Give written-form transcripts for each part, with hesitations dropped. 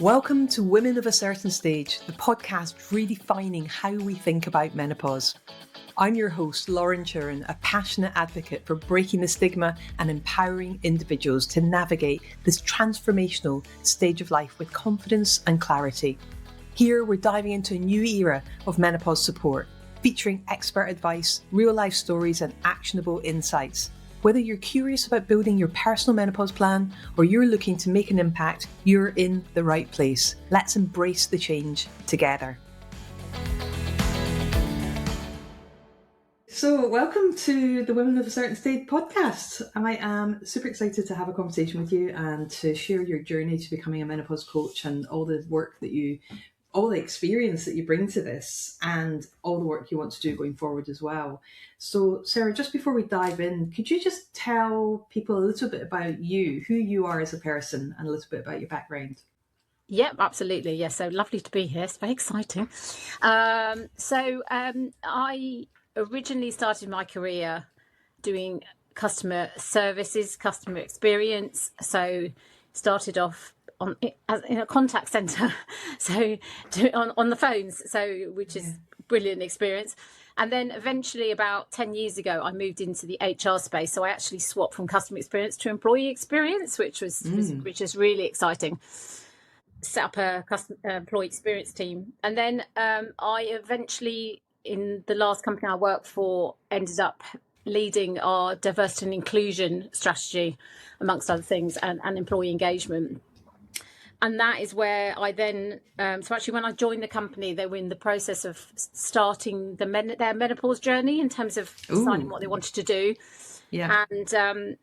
Welcome to Women of a Certain Stage, the podcast redefining how we think about menopause. I'm your host, Lauren Churin, a passionate advocate for breaking the stigma and empowering individuals to navigate this transformational stage of life with confidence and clarity. Here, we're diving into a new era of menopause support, featuring expert advice, real-life stories, and actionable insights. Whether you're curious about building your personal menopause plan or you're looking to make an impact, you're in the right place. Let's embrace the change together. So, welcome to the Women of a Certain Stage podcast. I am super excited to have a conversation with you and to share your journey to becoming a menopause coach and all the work that all the experience that you bring to this and all the work you want to do going forward as well. So, Sarah, just before we dive in, could you just tell people a little bit about you, who you are as a person, and a little bit about your background? Yep, absolutely. Yes, so lovely to be here. It's very exciting. I originally started my career doing customer services, customer experience. So started off in a contact centre, so on the phones, which is brilliant experience. And then eventually about 10 years ago, I moved into the HR space. So I actually swapped from customer experience to employee experience, which is really exciting. Set up a employee experience team. And then I eventually, in the last company I worked for, ended up leading our diversity and inclusion strategy, amongst other things, and employee engagement. And that is where I then, so actually when I joined the company, they were in the process of starting their menopause journey in terms of deciding what they wanted to do. Yeah. And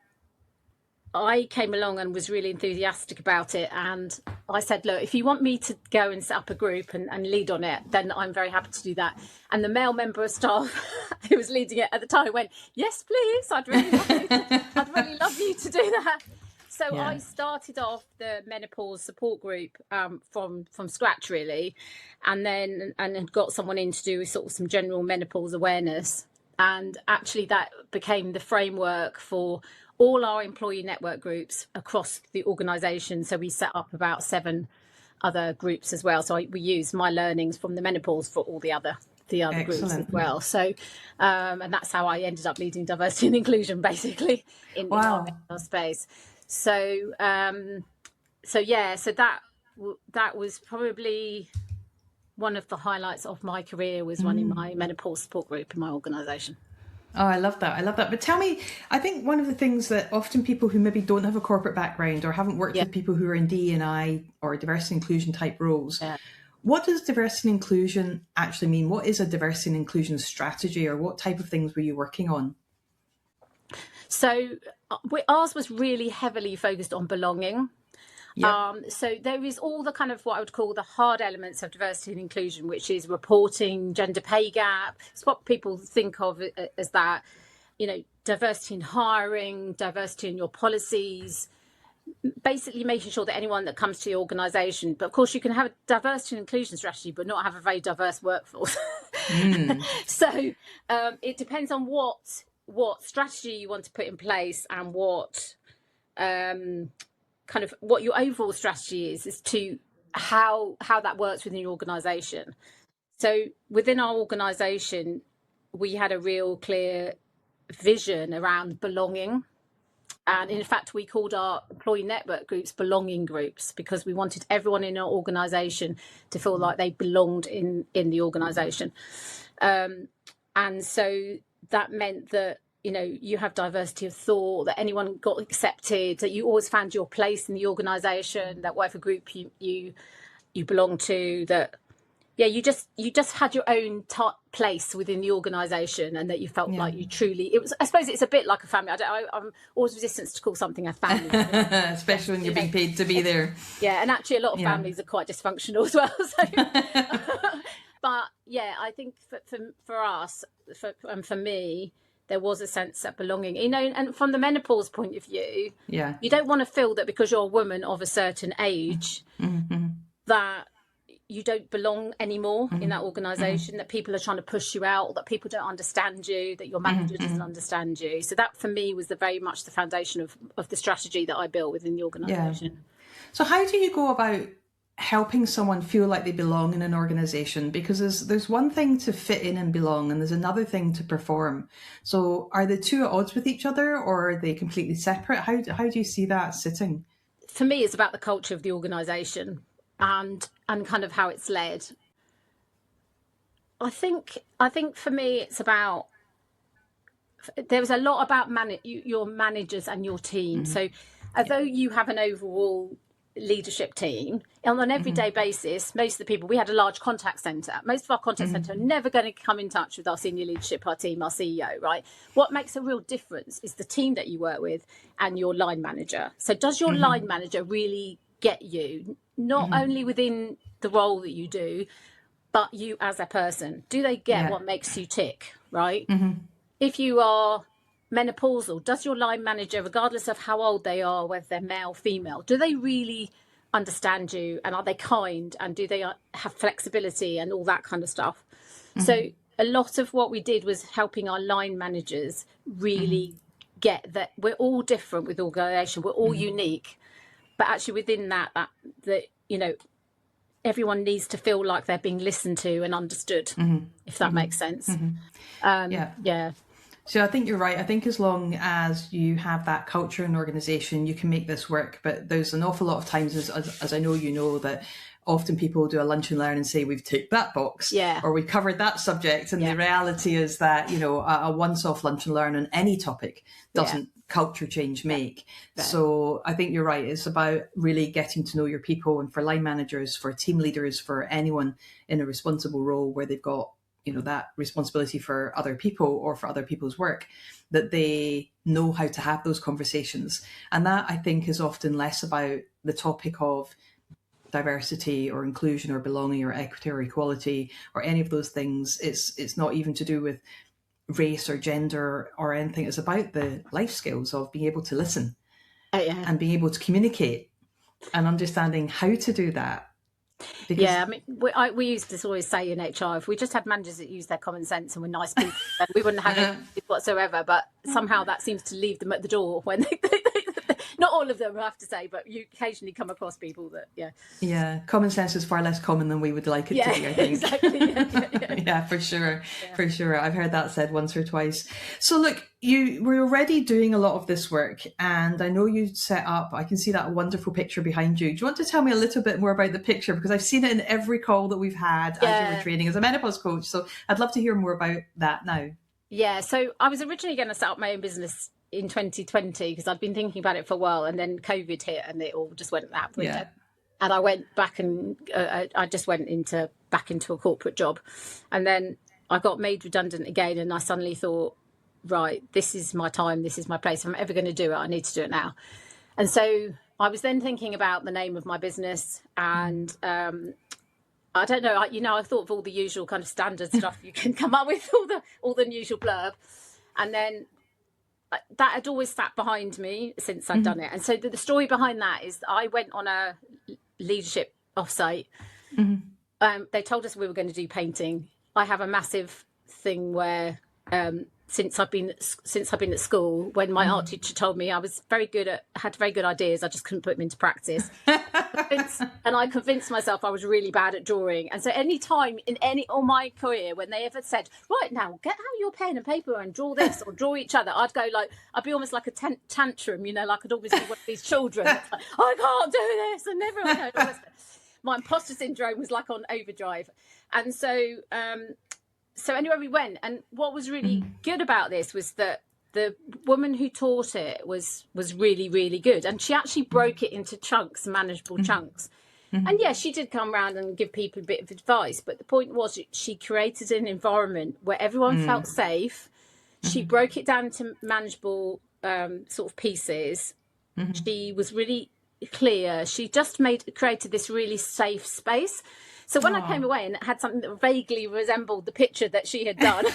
I came along and was really enthusiastic about it. And I said, look, if you want me to go and set up a group and lead on it, then I'm very happy to do that. And the male member of staff who was leading it at the time went, yes, please, I'd really love you to do that. So I started off the menopause support group from scratch, really, and had got someone in to do sort of some general menopause awareness. And actually that became the framework for all our employee network groups across the organisation. So we set up about 7 other groups as well. So we use my learnings from the menopause for all the other groups as well. So and that's how I ended up leading diversity and inclusion, basically, in our space. So that was probably one of the highlights of my career, was running my menopause support group in my organisation. Oh, I love that. But tell me, I think one of the things that often people who maybe don't have a corporate background or haven't worked with people who are in D&I or diversity and inclusion type roles, what does diversity and inclusion actually mean? What is a diversity and inclusion strategy, or what type of things were you working on? So ours was really heavily focused on belonging. Yep. So there is all the kind of what I would call the hard elements of diversity and inclusion, which is reporting, gender pay gap. It's what people think of as that, diversity in hiring, diversity in your policies, basically making sure that anyone that comes to the organisation, but of course you can have a diversity and inclusion strategy, but not have a very diverse workforce. So it depends on what strategy you want to put in place and what kind of what your overall strategy is to how that works within your organisation. So within our organisation, we had a real clear vision around belonging. And in fact, we called our employee network groups belonging groups, because we wanted everyone in our organisation to feel like they belonged in the organisation. And so that meant that you have diversity of thought, that anyone got accepted, that you always found your place in the organisation, that whatever group you belong to, that you just had your own place within the organisation, and that you felt like you truly. It was. I suppose it's a bit like a family. I'm always resistant to call something a family, especially when you're being paid to be there. Yeah, and actually, a lot of families are quite dysfunctional as well. So. But I think for us, for me, there was a sense of belonging, and from the menopause point of view, you don't want to feel that because you're a woman of a certain age, that you don't belong anymore in that organisation, that people are trying to push you out, or that people don't understand you, that your manager doesn't understand you. So that for me was very much the foundation of the strategy that I built within the organisation. So how do you go about helping someone feel like they belong in an organization, because there's one thing to fit in and belong, and there's another thing to perform. So are the two at odds with each other, or are they completely separate? How do you see that sitting? For me, it's about the culture of the organisation and kind of how it's led. I think for me, it's about, there's a lot about your managers and your team. So although you have an overall leadership team, on an everyday basis, most of the people, we had a large contact centre. Most of our contact centre are never going to come in touch with our senior leadership, our team, our CEO, right? What makes a real difference is the team that you work with and your line manager. So does your line manager really get you, not only within the role that you do, but you as a person? Do they get what makes you tick, right? If you are menopausal, does your line manager, regardless of how old they are, whether they're male, female, do they really understand you, and are they kind, and do they have flexibility and all that kind of stuff? So a lot of what we did was helping our line managers really get that we're all different with organisation, we're all unique, but actually within that you know, everyone needs to feel like they're being listened to and understood, if that makes sense. So I think you're right. I think as long as you have that culture and organisation, you can make this work. But there's an awful lot of times, as I know you know, that often people do a lunch and learn and say, we've ticked that box, or we covered that subject. And the reality is that, you know, a once-off lunch and learn on any topic doesn't culture change make. So I think you're right. It's about really getting to know your people, and for line managers, for team leaders, for anyone in a responsible role where they've got, you know, that responsibility for other people or for other people's work, that they know how to have those conversations. And that, I think, is often less about the topic of diversity or inclusion or belonging or equity or equality or any of those things. It's not even to do with race or gender or anything. It's about the life skills of being able to listen and being able to communicate and understanding how to do that. Because I mean, we used to always say in HR, if we just had managers that use their common sense and were nice people, then we wouldn't have it whatsoever. But somehow that seems to leave them at the door when they not all of them, I have to say, but you occasionally come across people that, common sense is far less common than we would like it to be, I think. Exactly. For sure. I've heard that said once or twice. So look, you were already doing a lot of this work, and I know you set up, I can see that wonderful picture behind you. Do you want to tell me a little bit more about the picture? Because I've seen it in every call that we've had as you were training as a menopause coach. So I'd love to hear more about that now. Yeah, so I was originally going to set up my own business in 2020 because I'd been thinking about it for a while, and then COVID hit and it all just went out the window. And I went back and I just went back into a corporate job, and then I got made redundant again, and I suddenly thought, right, this is my time, this is my place. If I'm ever going to do it, I need to do it now. And so I was then thinking about the name of my business, and I don't know, I thought of all the usual kind of standard stuff you can come up with, all the usual blurb, and then that had always sat behind me since I'd done it. And so the story behind that is I went on a leadership offsite. They told us we were going to do painting. I have a massive thing where since I've been at school, when my art teacher told me I was had very good ideas, I just couldn't put them into practice. And I convinced myself I was really bad at drawing. And so any time in all my career, when they ever said, right, now get out your pen and paper and draw this or draw each other, I'd be almost like a tantrum, like I'd always be one of these children. Like, I can't do this. And never, my imposter syndrome was like on overdrive. And so, anyway, we went. And what was really good about this was that the woman who taught it was really, really good. And she actually broke it into chunks, manageable chunks. And she did come around and give people a bit of advice. But the point was she created an environment where everyone felt safe. She broke it down into manageable sort of pieces. She was really clear. She just created this really safe space. So when I came away and it had something that vaguely resembled the picture that she had done,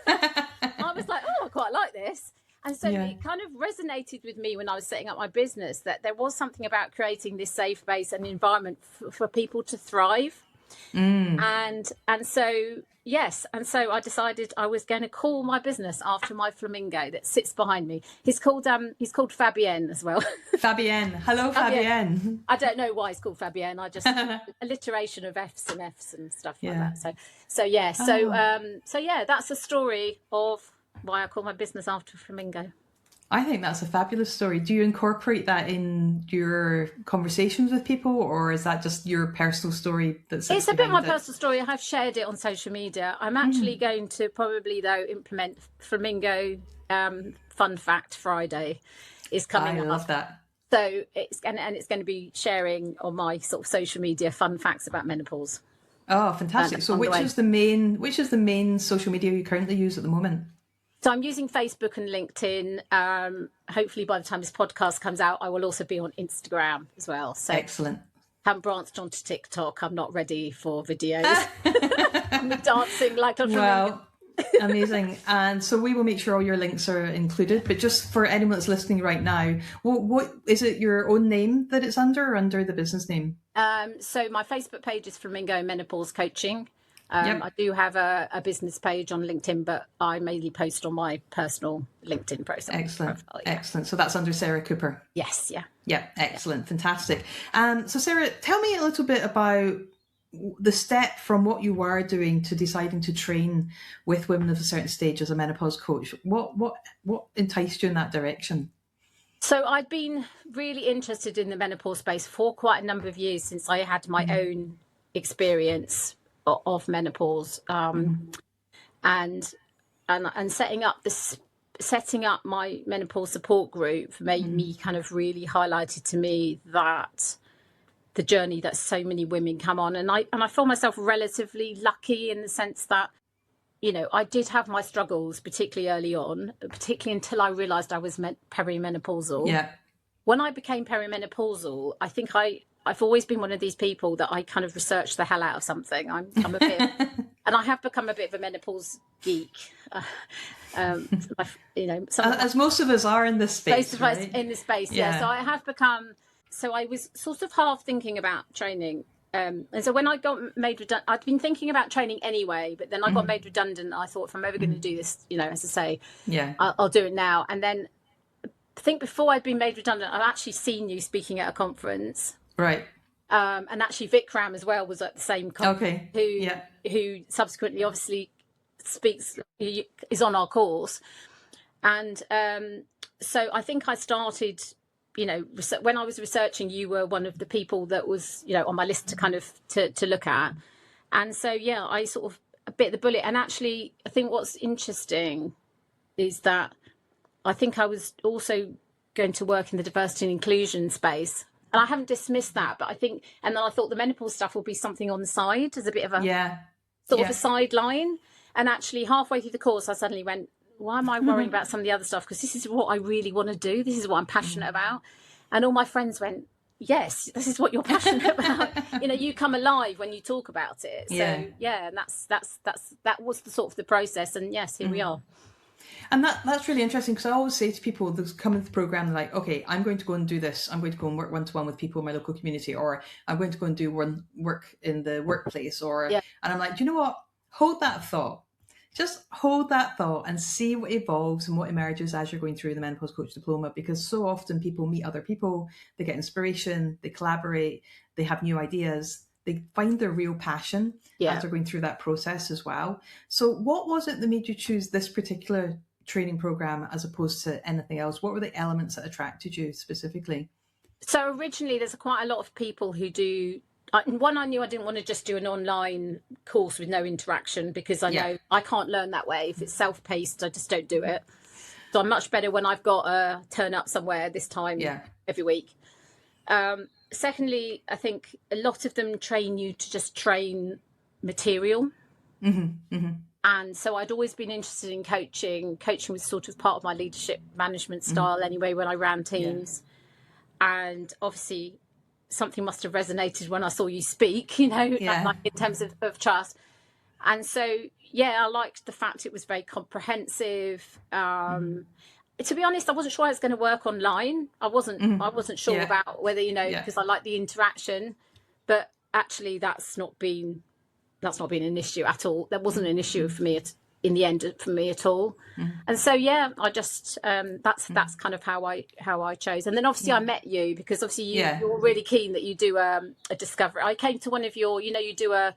I was like, oh, I quite like this. And so it kind of resonated with me when I was setting up my business, that there was something about creating this safe space and environment for people to thrive. And so yes, and so I decided I was going to call my business after my flamingo that sits behind me. He's called Fabienne as well. Fabienne. Hello, Fabienne. I don't know why it's called Fabienne. I just alliteration of F's and stuff like that. So yeah, that's a story of why I call my business after flamingo. I think that's a fabulous story. Do you incorporate that in your conversations with people, or is that just your personal story? It's a bit my personal story. I have shared it on social media. I'm actually going to probably, though, implement Flamingo Fun Fact Friday is coming up. I love that. So it's going to be sharing on my sort of social media fun facts about menopause. Oh, fantastic! So which is the main social media you currently use at the moment? So I'm using Facebook and LinkedIn. Hopefully by the time this podcast comes out, I will also be on Instagram as well. So excellent. Haven't branched onto TikTok. I'm not ready for videos. I'm dancing like a flamingo. Amazing. And so we will make sure all your links are included. But just for anyone that's listening right now, what is it, your own name that it's under, or under the business name? So my Facebook page is Flamingo Menopause Coaching. I do have a business page on LinkedIn, but I mainly post on my personal LinkedIn profile. Excellent. Excellent. So that's under Sarah Cooper. Yes. Yeah. Yeah. Excellent. Fantastic. So Sarah, tell me a little bit about the step from what you were doing to deciding to train with women of a certain stage as a menopause coach. What enticed you in that direction? So I'd been really interested in the menopause space for quite a number of years since I had my own experience of menopause, and setting up my menopause support group made me kind of really highlighted to me that the journey that so many women come on, and I feel myself relatively lucky in the sense that, you know, I did have my struggles, particularly early on, particularly until I realised I was perimenopausal. Yeah. When I became perimenopausal, I think I've always been one of these people that I kind of research the hell out of something. I'm a bit, and I have become a bit of a menopause geek. You know, as most of us are in this space, right? In this space, yeah. So I have become. So I was sort of half thinking about training, and so when I got made redundant, I'd been thinking about training anyway. But then I got made redundant. I thought, if I'm ever going to do this, you know, as I say, I'll do it now. And then I think before I'd been made redundant, I'd actually seen you speaking at a conference. Right. And actually Vikram as well was at the same conference, who subsequently obviously is on our course. And so I think I started, you know, when I was researching, you were one of the people that was, you know, on my list to kind of to look at. And so, yeah, I sort of bit the bullet. And actually, I think what's interesting is that I think I was also going to work in the diversity and inclusion space. And I haven't dismissed that, but I think, and then I thought the menopause stuff will be something on the side as a bit of a sort of a sideline. And actually halfway through the course, I suddenly went, why am I worrying about some of the other stuff? Because this is what I really want to do. This is what I'm passionate about. And all my friends went, yes, this is what you're passionate about. You know, you come alive when you talk about it. So and that was the sort of the process. And yes, here we are. And that's really interesting, because I always say to people that come into the program, like, okay, I'm going to go and do this. I'm going to go and work one-to-one with people in my local community, or I'm going to go and do work in the workplace, and I'm like, do you know what? Hold that thought. Just hold that thought and see what evolves and what emerges as you're going through the Menopause Coach diploma, because so often people meet other people, they get inspiration, they collaborate, they have new ideas, they find their real passion as they're going through that process as well. So what was it that made you choose this particular training program as opposed to anything else? What were the elements that attracted you specifically? So originally there's quite a lot of people who do, one, I knew I didn't want to just do an online course with no interaction, because I know I can't learn that way. If it's self-paced, I just don't do it. So I'm much better when I've got to turn up somewhere this time every week. Secondly, I think a lot of them train you to just train material. And so I'd always been interested in coaching. Coaching was sort of part of my leadership management style anyway, when I ran teams. And obviously something must have resonated when I saw you speak, you know, like in terms of trust. And so, I liked the fact it was very comprehensive. To be honest, I wasn't sure I was going to work online. I wasn't sure about whether, you know, because I like the interaction. But actually that's not been an issue at all. That wasn't an issue for me in the end for me at all. And so I just that's kind of how I chose. And then obviously I met you because obviously you're really keen that you do a discovery. I came to one of your, you do a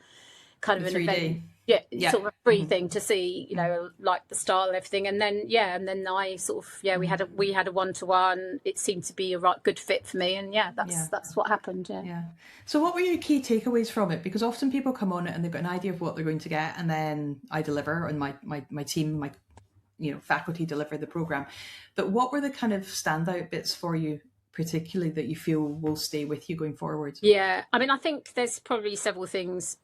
kind of an 3D. event, sort of a free thing to see, like the style and everything. And then I sort of we had a one-to-one. It seemed to be a good fit for me, and that's what happened. So what were your key takeaways from it? Because often people come on it and they've got an idea of what they're going to get, and then I deliver, and my team, my faculty deliver the program. But what were the kind of standout bits for you, particularly, that you feel will stay with you going forward? I mean, I think there's probably several things.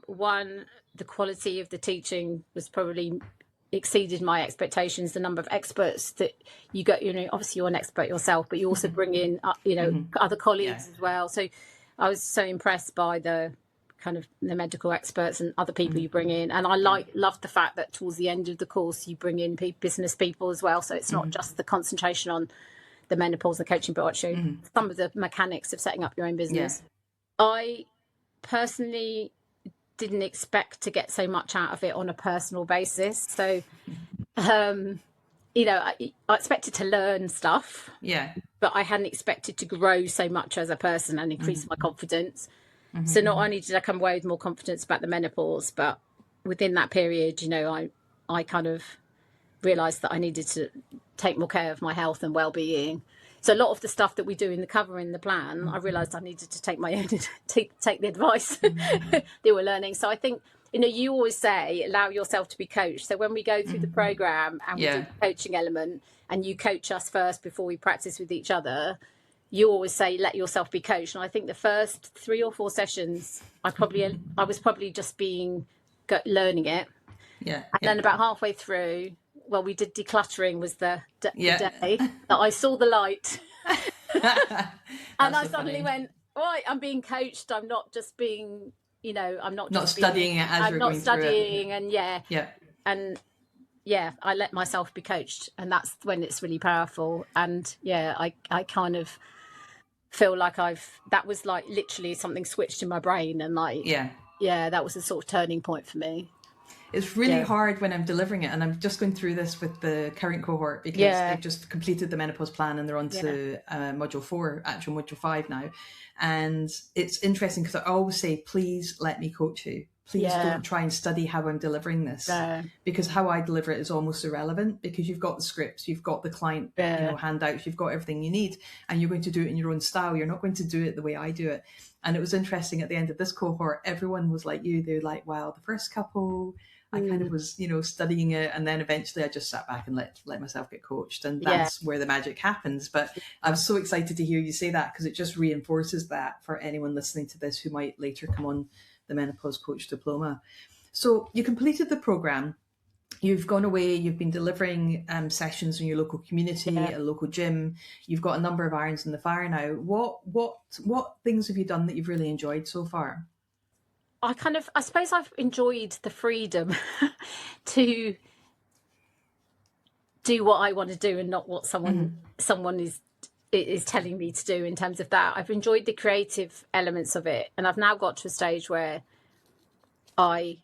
One, the quality of the teaching was probably exceeded my expectations. The number of experts that you got, obviously you're an expert yourself, but you also bring in, other colleagues as well. So I was so impressed by the kind of the medical experts and other people you bring in. And I loved the fact that towards the end of the course, you bring in business people as well. So it's not just the concentration on the menopause and coaching, but actually some of the mechanics of setting up your own business. I personally didn't expect to get so much out of it on a personal basis. So, I expected to learn stuff, but I hadn't expected to grow so much as a person and increase my confidence. So not only did I come away with more confidence about the menopause, but within that period, I kind of realised that I needed to take more care of my health and well-being. So a lot of the stuff that we do in the cover in the plan, I realised I needed to take my own, take the advice they were learning. So I think, you always say, allow yourself to be coached. So when we go through the programme and we do the coaching element and you coach us first before we practice with each other, you always say, let yourself be coached. And I think the first 3 or 4 sessions, I was probably just learning it. And then about halfway through, we did decluttering was the day that I saw the light. And I suddenly went, right, I'm being coached. I'm not just being, I'm not studying it as you're going through it. And I let myself be coached, and that's when it's really powerful. And I kind of feel like that was like literally something switched in my brain, and that was a sort of turning point for me. It's really hard when I'm delivering it, and I'm just going through this with the current cohort because they've just completed the menopause plan and they're on to module 4, actual module 5 now. And it's interesting because I always say, please let me coach you. Please don't try and study how I'm delivering this, because how I deliver it is almost irrelevant, because you've got the scripts, you've got the client handouts, you've got everything you need, and you're going to do it in your own style. You're not going to do it the way I do it. And it was interesting at the end of this cohort, everyone was like you. They're like, wow, the first couple, I kind of was, studying it. And then eventually I just sat back and let myself get coached. And that's where the magic happens. But I'm so excited to hear you say that, because it just reinforces that for anyone listening to this who might later come on the Menopause Coach diploma. So you completed the program. You've gone away, you've been delivering sessions in your local community, a local gym. You've got a number of irons in the fire now. What things have you done that you've really enjoyed so far? I suppose I've enjoyed the freedom to do what I want to do and not what someone is telling me to do in terms of that. I've enjoyed the creative elements of it. And I've now got to a stage where I've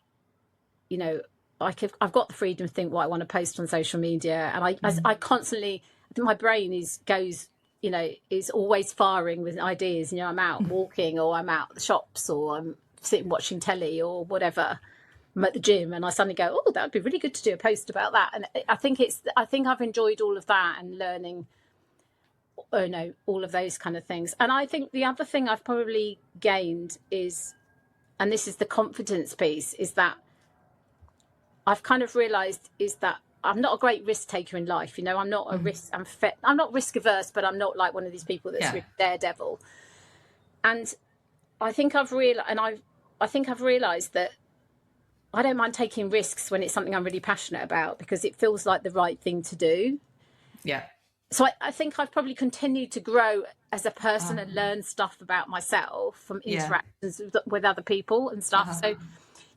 got the freedom to think what I want to post on social media. And I constantly, my brain is always firing with ideas. I'm out walking, or I'm out at the shops, or I'm sitting watching telly or whatever. I'm at the gym and I suddenly go, oh, that would be really good to do a post about that. And I think I've enjoyed all of that and learning, all of those kind of things. And I think the other thing I've probably gained is, and this is the confidence piece, is that I've kind of realised is that I'm not a great risk taker in life. I'm not a risk. I'm not risk averse, but I'm not like one of these people that's really daredevil. And I think I've realised that I don't mind taking risks when it's something I'm really passionate about, because it feels like the right thing to do. Yeah. So I think I've probably continued to grow as a person and learn stuff about myself from interactions with other people and stuff. So,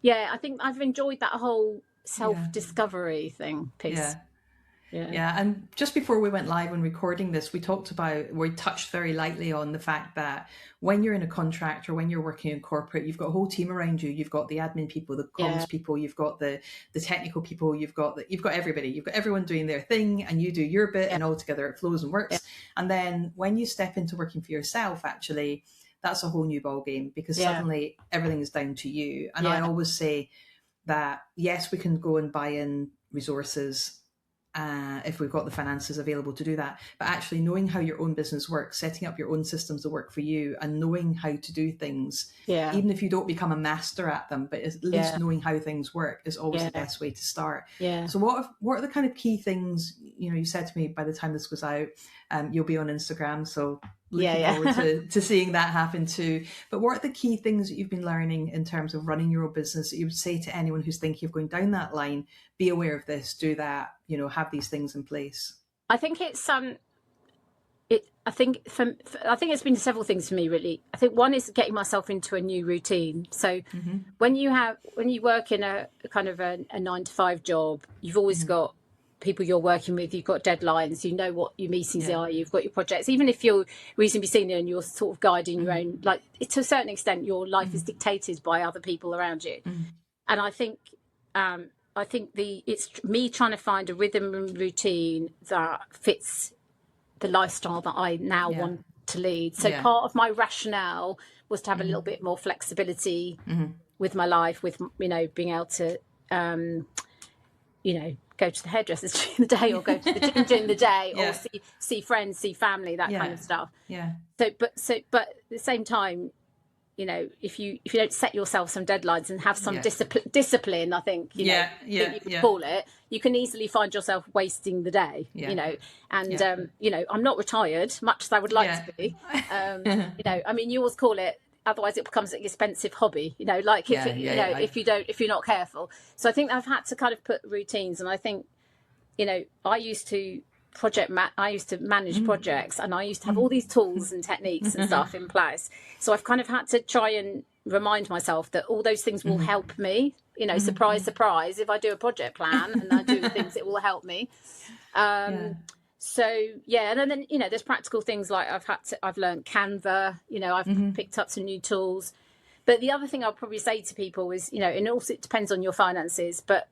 I think I've enjoyed that whole self-discovery thing piece. Yeah. And just before we went live and recording this, we touched very lightly on the fact that when you're in a contract or when you're working in corporate, you've got a whole team around you. You've got the admin people, the comms people, you've got the technical people, you've got everybody, you've got everyone doing their thing, and you do your bit, and all together it flows and works. And then when you step into working for yourself, actually, that's a whole new ball game, because suddenly everything is down to you. And I always say that, yes, we can go and buy in resources if we've got the finances available to do that, but actually knowing how your own business works, setting up your own systems to work for you, and knowing how to do things, even if you don't become a master at them, but at least knowing how things work is always the best way to start. So what are the kind of key things, you said to me by the time this was out, you'll be on Instagram, so looking forward to seeing that happen too. But what are the key things that you've been learning in terms of running your own business that you would say to anyone who's thinking of going down that line? Be aware of this, do that, have these things in place. I think it's I think it's been several things for me, really. I think one is getting myself into a new routine. So when you work in a kind of a 9-to-5 job, you've always got people you're working with, you've got deadlines, you know what your meetings are, you've got your projects. Even if you're reasonably senior and you're sort of guiding your own, like, to a certain extent, your life is dictated by other people around you. And I think it's me trying to find a rhythm and routine that fits the lifestyle that I now want to lead. So part of my rationale was to have a little bit more flexibility with my life, with being able to go to the hairdressers during the day, or go to the gym during the day, or see friends, see family, that kind of stuff. So but at the same time, if you don't set yourself some deadlines and have some discipline, I think you call it, you can easily find yourself wasting the day. And I'm not retired, much as I would like to be. I mean, you always call it, otherwise it becomes an expensive hobby, if you're not careful. So I think I've had to kind of put routines, and I think I used to manage projects, and I used to have all these tools and techniques and stuff in place. So I've kind of had to try and remind myself that all those things will help me. Surprise, surprise, if I do a project plan and I do the things, it will help me. So and then there's practical things like I've learned Canva, I've picked up some new tools. But the other thing I'll probably say to people is, and also it depends on your finances, but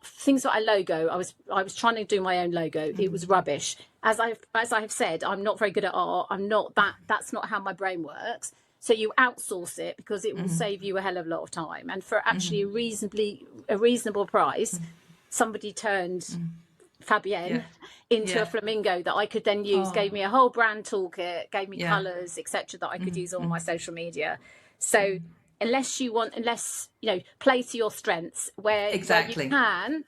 things like a logo, I was trying to do my own logo. It was rubbish. As I have said, I'm not very good at art. That's not how my brain works. So you outsource it, because it will save you a hell of a lot of time. And for actually a reasonable price, somebody turned Fabienne into a flamingo that I could then use, gave me a whole brand toolkit, gave me colours, etc., that I could use on my social media. So unless play to your strengths where you can,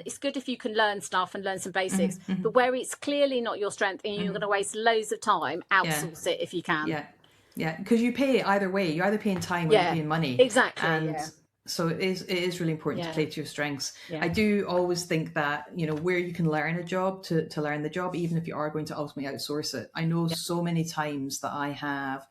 it's good if you can learn stuff and learn some basics, but where it's clearly not your strength and you're going to waste loads of time, outsource it if you can. Because you pay either way. You're either paying time or you're paying money. Exactly. And so it is really important to play to your strengths. I do always think that, where you can learn a job, to learn the job, even if you are going to ultimately outsource it. I know so many times that I have,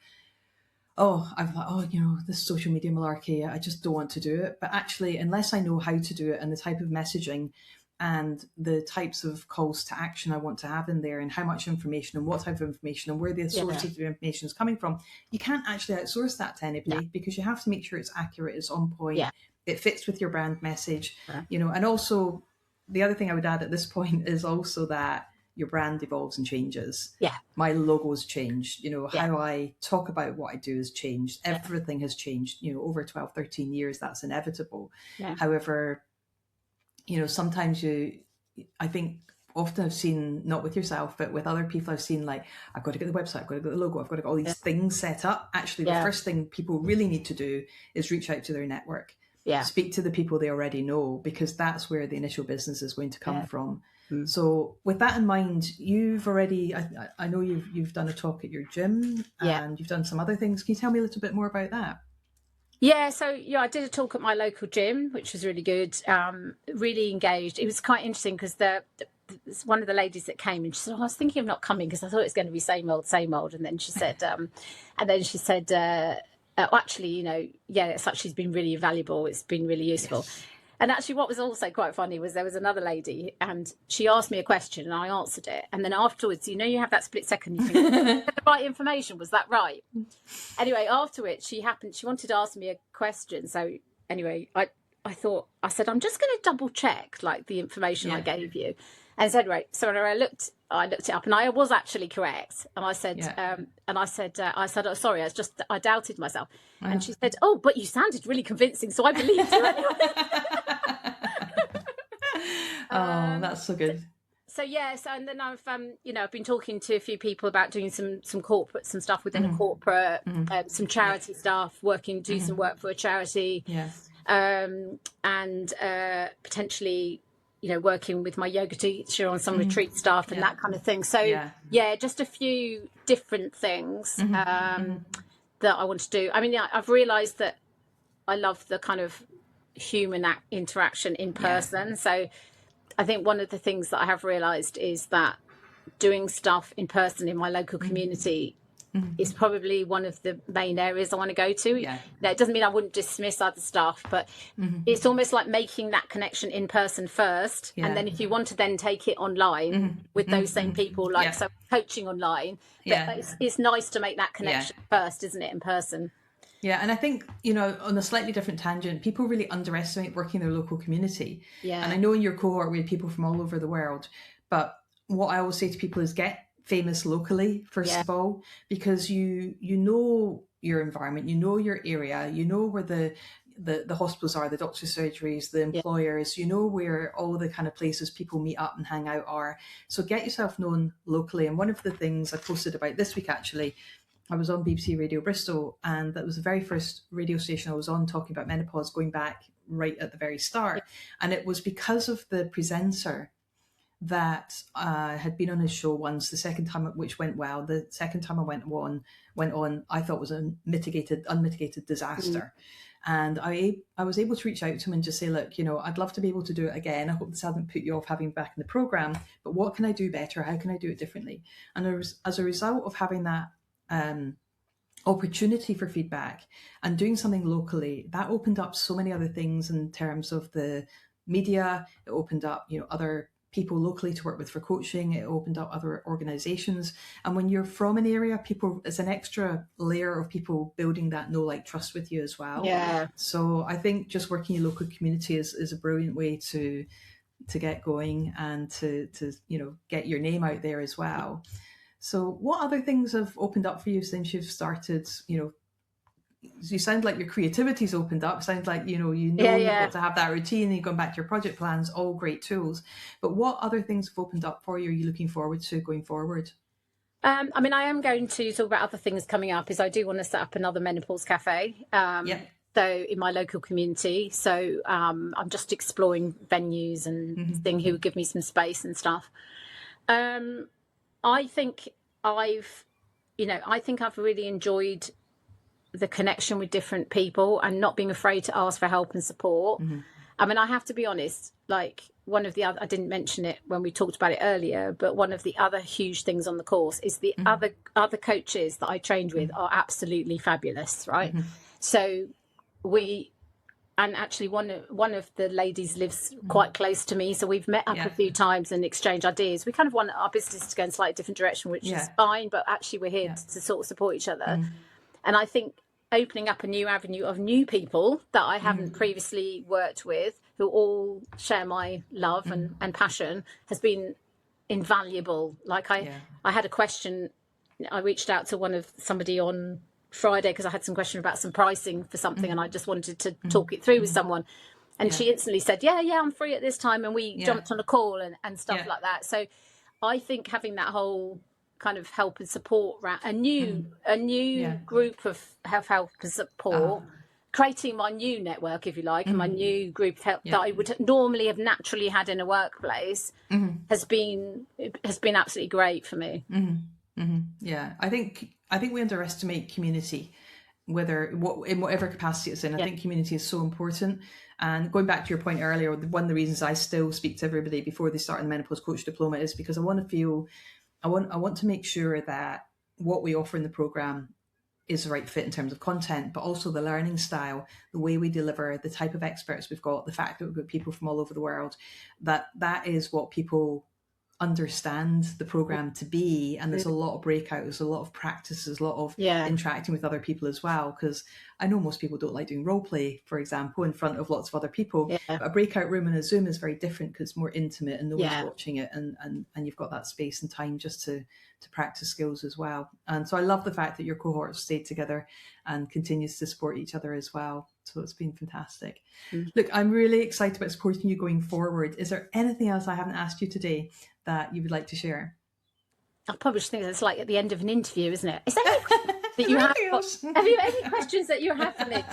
I've thought, this social media malarkey, I just don't want to do it. But actually, unless I know how to do it and the type of messaging and the types of calls to action I want to have in there, and how much information and what type of information and where the source of the information is coming from, you can't actually outsource that to anybody, because you have to make sure it's accurate, it's on point, it fits with your brand message, and also the other thing I would add at this point is also that your brand evolves and changes. My logo's changed, how I talk about what I do has changed. Everything has changed, over 12, 13 years, that's inevitable. However, sometimes I think often I've seen, not with yourself, but with other people, I've seen like, I've got to get the website, I've got to get the logo, I've got to get all these things set up. Actually, the first thing people really need to do is reach out to their network. Speak to the people they already know, because that's where the initial business is going to come from. So with that in mind, you've already, I know you've done a talk at your gym, and you've done some other things. Can you tell me a little bit more about that? So I did a talk at my local gym, which was really good. Really engaged. It was quite interesting because one of the ladies that came, and she said, I was thinking of not coming because I thought it was going to be same old. And then she said, actually, it's actually been really valuable. It's been really useful. And actually, what was also quite funny was there was another lady and she asked me a question and I answered it. And then afterwards, you have that split second, you think, the right information, was that right? Anyway, afterwards, she wanted to ask me a question. So anyway, I said, I'm just going to double check like the information I gave you. And said, right. So I looked it up and I was actually correct. And I said, oh, sorry, I doubted myself. And she said, oh, but you sounded really convincing. So I believed you anyway. Oh, that's so good. So and then I've I've been talking to a few people about doing some stuff within a corporate, some charity stuff, do some work for a charity, and potentially working with my yoga teacher on some retreat stuff and that kind of thing. So just a few different things that I want to do. I mean, I've realised that I love the kind of human interaction in person. So I think one of the things that I have realised is that doing stuff in person in my local community is probably one of the main areas I want to go to. Now, it doesn't mean I wouldn't dismiss other stuff, but it's almost like making that connection in person first. And then if you want to then take it online with those same people, like so coaching online, it's nice to make that connection first, isn't it, in person? Yeah, and I think, on a slightly different tangent, people really underestimate working in their local community. Yeah. And I know in your cohort we have people from all over the world, but what I always say to people is get famous locally, first of all, because you know your environment, you know your area, you know where the hospitals are, the doctor's surgeries, the employers, you know where all the kind of places people meet up and hang out are. So get yourself known locally. And one of the things I posted about this week, actually, I was on BBC Radio Bristol, and that was the very first radio station I was on talking about menopause, going back right at the very start. And it was because of the presenter that had been on his show once, the second time, which went well. The second time I went on, I thought was a unmitigated disaster. And I was able to reach out to him and just say, look, I'd love to be able to do it again. I hope this hasn't put you off having me back in the programme, but what can I do better? How can I do it differently? And as a result of having that opportunity for feedback and doing something locally, that opened up so many other things in terms of the media. It opened up, other people locally to work with for coaching. It opened up other organizations. And when you're from an area, it's an extra layer of people building that know, like, trust with you as well. Yeah. So I think just working in your local community is a brilliant way to get going and to get your name out there as well. So what other things have opened up for you since you've started, you sound like your creativity's opened up. Sounds like, you've got to have that routine and you've gone back to your project plans, all great tools. But what other things have opened up for you? Are you looking forward to going forward? I am going to talk about other things coming up. Is I do want to set up another menopause cafe. So in my local community. So I'm just exploring venues and seeing who would give me some space and stuff. I think I've really enjoyed the connection with different people and not being afraid to ask for help and support. I mean, I have to be honest, like one of the other, I didn't mention it when we talked about it earlier, but one of the other huge things on the course is the other coaches that I trained with are absolutely fabulous, right? So and actually one of the ladies lives quite close to me, so we've met up a few times and exchanged ideas. We kind of want our business to go in a slightly different direction, which is fine, but actually we're here to sort of support each other. And I think opening up a new avenue of new people that I haven't previously worked with, who all share my love and passion, has been invaluable. Like I had a question, I reached out to somebody on Friday because I had some question about some pricing for something and I just wanted to talk it through with someone, and she instantly said I'm free at this time, and we jumped on a call and stuff like that. So I think having that whole kind of help and support a new group of help and support, creating my new network, if you like, and my new group of help that I would normally have naturally had in a workplace has been absolutely great for me. Yeah, I think we underestimate community, in whatever capacity it's in. I think community is so important. And going back to your point earlier, one of the reasons I still speak to everybody before they start in the Menopause Coach diploma is because I want to make sure that what we offer in the program is the right fit in terms of content, but also the learning style, the way we deliver, the type of experts we've got, the fact that we've got people from all over the world, that is what people understand the program to be. And there's a lot of breakout, there's a lot of practice, there's a lot of interacting with other people as well, because I know most people don't like doing role play, for example, in front of lots of other people, but a breakout room in a Zoom is very different because it's more intimate and no one's watching it, and you've got that space and time just to practice skills as well. And so I love the fact that your cohort stayed together and continues to support each other as well. So it's been fantastic. Look, I'm really excited about supporting you going forward. Is there anything else I haven't asked you today that you would like to share? I probably think it's like at the end of an interview, isn't it? Is there any questions that you have you any questions that you have for me?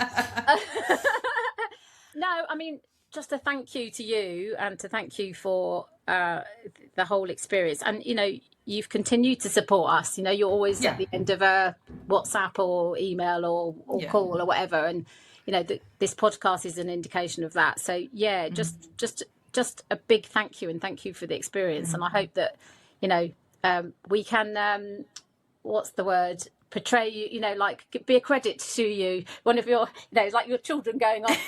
No, I mean, just a thank you to you, and to thank you for the whole experience. And, you know, you've continued to support us. You know, you're always at the end of a WhatsApp or email or call or whatever. And, you know, this podcast is an indication of that. So, just a big thank you, and thank you for the experience. And I hope that, you know, we can, what's the word? Portray you, you know, like be a credit to you. One of your, you know, like your children going off.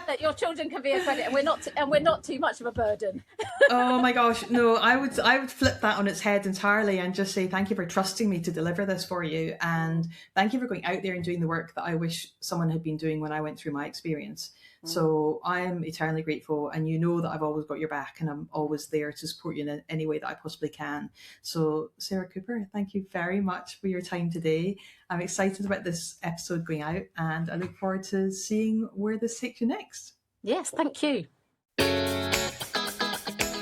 That your children can be a credit, and we're not too much of a burden. Oh my gosh, no! I would flip that on its head entirely and just say thank you for trusting me to deliver this for you, and thank you for going out there and doing the work that I wish someone had been doing when I went through my experience. So I am eternally grateful, and you know that I've always got your back, and I'm always there to support you in any way that I possibly can. So Sarah Cooper, thank you very much for your time today. I'm excited about this episode going out, and I look forward to seeing where this takes you next. Yes, thank you.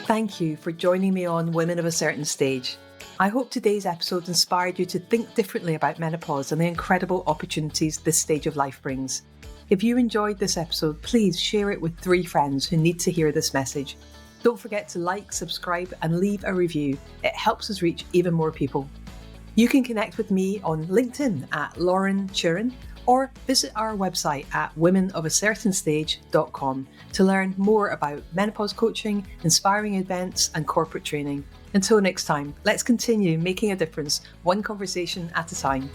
Thank you for joining me on Women of a Certain Stage. I hope today's episode inspired you to think differently about menopause and the incredible opportunities this stage of life brings. If you enjoyed this episode, please share it with 3 friends who need to hear this message. Don't forget to like, subscribe, and leave a review. It helps us reach even more people. You can connect with me on LinkedIn at Lauren Turin, or visit our website at womenofacertainstage.com to learn more about menopause coaching, inspiring events, and corporate training. Until next time, let's continue making a difference, one conversation at a time.